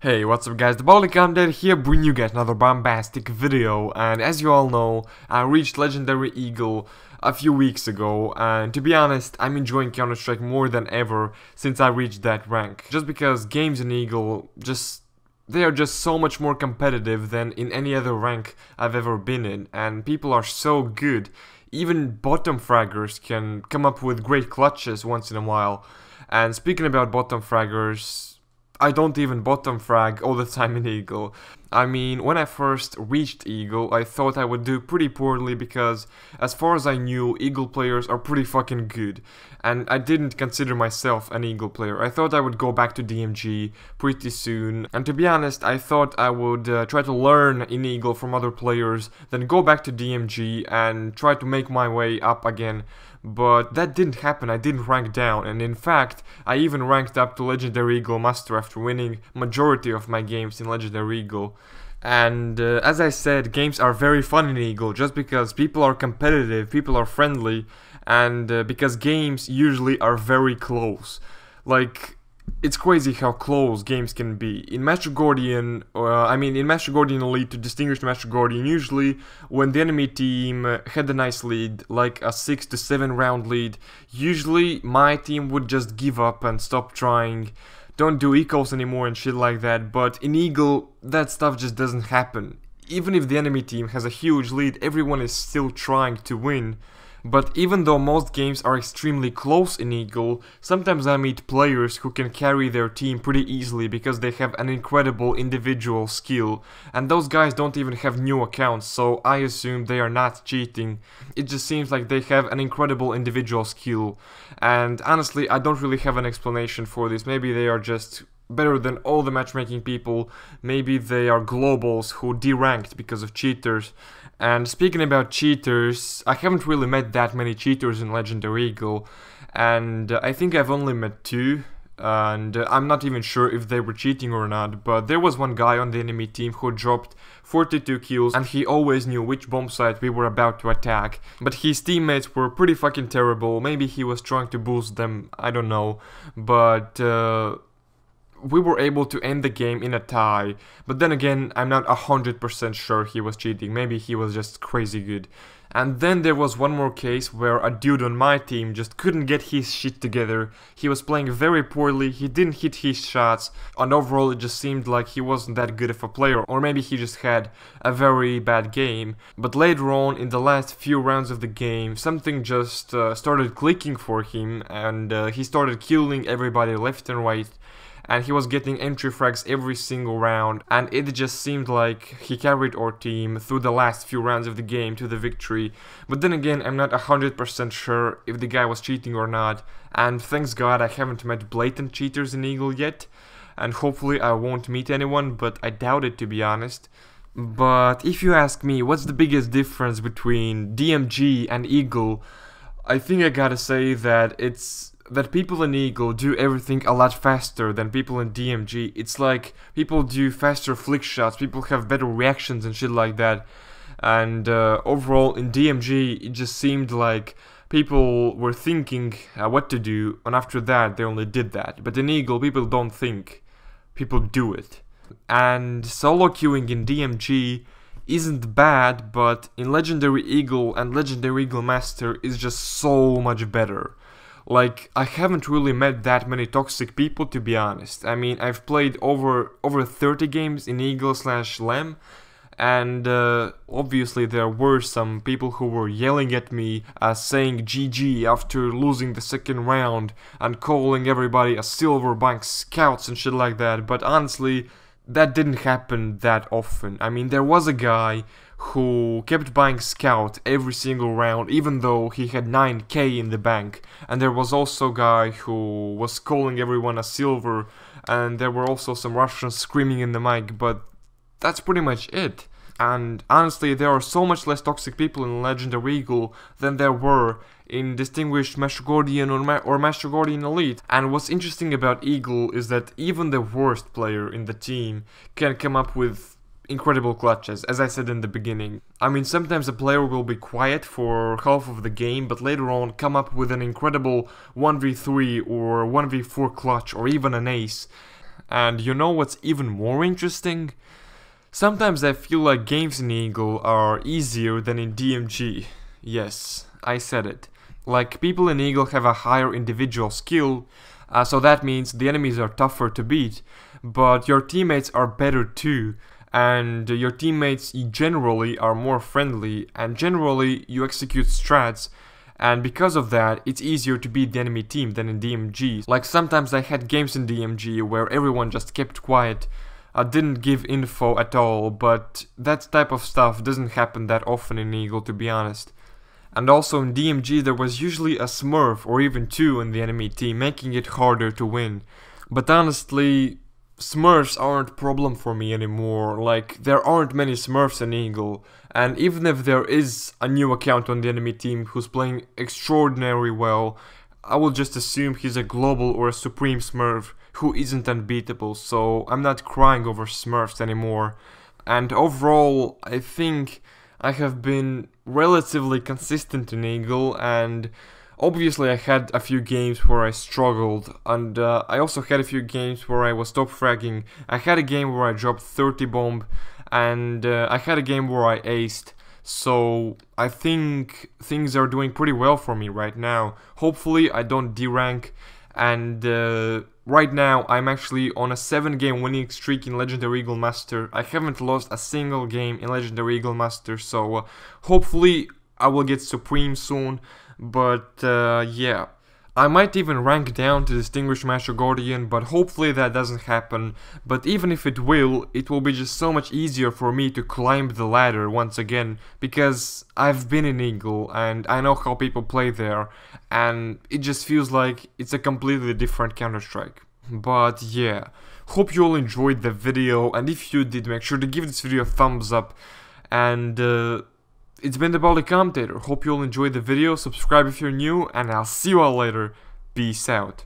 Hey, what's up guys, the Baltic here bringing you guys another bombastic video, and as you all know, I reached Legendary Eagle a few weeks ago, and to be honest, I'm enjoying Counter-Strike more than ever since I reached that rank. Just because games in Eagle, they are just so much more competitive than in any other rank I've ever been in, and people are so good. Even bottom fraggers can come up with great clutches once in a while. And speaking about bottom fraggers, I don't even bottom frag all the time in Eagle. I mean, when I first reached Eagle, I thought I would do pretty poorly because, as far as I knew, Eagle players are pretty fucking good. And I didn't consider myself an Eagle player. I thought I would go back to DMG pretty soon. And to be honest, I thought I would try to learn in Eagle from other players, then go back to DMG and try to make my way up again. But that didn't happen. I didn't rank down, and in fact, I even ranked up to Legendary Eagle Master after winning majority of my games in Legendary Eagle. And as I said, games are very fun in Eagle just because people are competitive, people are friendly, and because games usually are very close. Like, it's crazy how close games can be. In Master Guardian, in Master Guardian Elite, to distinguish the Master Guardian, usually when the enemy team had a nice lead, like a 6 to 7 round lead, usually my team would just give up and stop trying, don't do ecos anymore and shit like that. But in Eagle, that stuff just doesn't happen. Even if the enemy team has a huge lead, everyone is still trying to win. But even though most games are extremely close in Eagle, sometimes I meet players who can carry their team pretty easily because they have an incredible individual skill, and those guys don't even have new accounts, so I assume they are not cheating. It just seems like they have an incredible individual skill, and honestly I don't really have an explanation for this. Maybe they are just better than all the matchmaking people, maybe they are globals who deranked because of cheaters. And speaking about cheaters, I haven't really met that many cheaters in Legendary Eagle, and I think I've only met 2, and I'm not even sure if they were cheating or not, but there was one guy on the enemy team who dropped 42 kills, and he always knew which bomb site we were about to attack, but his teammates were pretty fucking terrible. Maybe he was trying to boost them, I don't know, but we were able to end the game in a tie, but then again, I'm not 100% sure he was cheating. Maybe he was just crazy good. And then there was one more case where a dude on my team just couldn't get his shit together. He was playing very poorly, he didn't hit his shots, and overall it just seemed like he wasn't that good of a player, or maybe he just had a very bad game. But later on, in the last few rounds of the game, something just started clicking for him, and he started killing everybody left and right. And he was getting entry frags every single round, and it just seemed like he carried our team through the last few rounds of the game to the victory. But then again, I'm not 100% sure if the guy was cheating or not, and thanks God I haven't met blatant cheaters in Eagle yet, and hopefully I won't meet anyone, but I doubt it, to be honest. But if you ask me what's the biggest difference between DMG and Eagle, I think I gotta say that it's that people in Eagle do everything a lot faster than people in DMG. It's like people do faster flick shots, people have better reactions and shit like that. And overall in DMG it just seemed like people were thinking what to do, and after that they only did that. But in Eagle people don't think, people do it. And solo queuing in DMG isn't bad, but in Legendary Eagle and Legendary Eagle Master is just so much better. Like, I haven't really met that many toxic people, to be honest. I mean, I've played over 30 games in Eagle/LEM, and obviously there were some people who were yelling at me, saying GG after losing the second round, and calling everybody a silver bank scouts and shit like that, but honestly, that didn't happen that often. I mean, there was a guy who kept buying scout every single round even though he had 9k in the bank, and there was also a guy who was calling everyone a silver, and there were also some Russians screaming in the mic, but that's pretty much it. And honestly, there are so much less toxic people in Legendary Eagle than there were in Distinguished Master Guardian or Master Guardian Elite. And what's interesting about Eagle is that even the worst player in the team can come up with incredible clutches, as I said in the beginning. I mean, sometimes a player will be quiet for half of the game, but later on come up with an incredible 1v3 or 1v4 clutch or even an ace. And you know what's even more interesting? Sometimes I feel like games in Eagle are easier than in DMG. Yes, I said it. Like, people in Eagle have a higher individual skill, so that means the enemies are tougher to beat, but your teammates are better too, and your teammates generally are more friendly, and generally you execute strats, and because of that, it's easier to beat the enemy team than in DMG. Like, sometimes I had games in DMG where everyone just kept quiet, didn't give info at all, but that type of stuff doesn't happen that often in Eagle, to be honest. And also in DMG there was usually a Smurf or even two in the enemy team, making it harder to win. But honestly, Smurfs aren't a problem for me anymore. Like, there aren't many Smurfs in Eagle, and even if there is a new account on the enemy team who's playing extraordinarily well, I will just assume he's a global or a supreme Smurf who isn't unbeatable, so I'm not crying over Smurfs anymore. And overall, I think I have been relatively consistent in Eagle, and obviously I had a few games where I struggled, and I also had a few games where I was top fragging. I had a game where I dropped 30 bomb, and I had a game where I aced. So I think things are doing pretty well for me right now. Hopefully I don't derank, and right now I'm actually on a 7-game winning streak in Legendary Eagle Master. I haven't lost a single game in Legendary Eagle Master, so hopefully I will get Supreme soon. But yeah, I might even rank down to Distinguished Master Guardian, but hopefully that doesn't happen. But even if it will be just so much easier for me to climb the ladder once again, because I've been in Eagle and I know how people play there, and it just feels like it's a completely different Counter-Strike. But yeah, hope you all enjoyed the video, and if you did, make sure to give this video a thumbs up. And it's been the Baldy Commentator. Hope you all enjoyed the video, subscribe if you're new, and I'll see you all later. Peace out.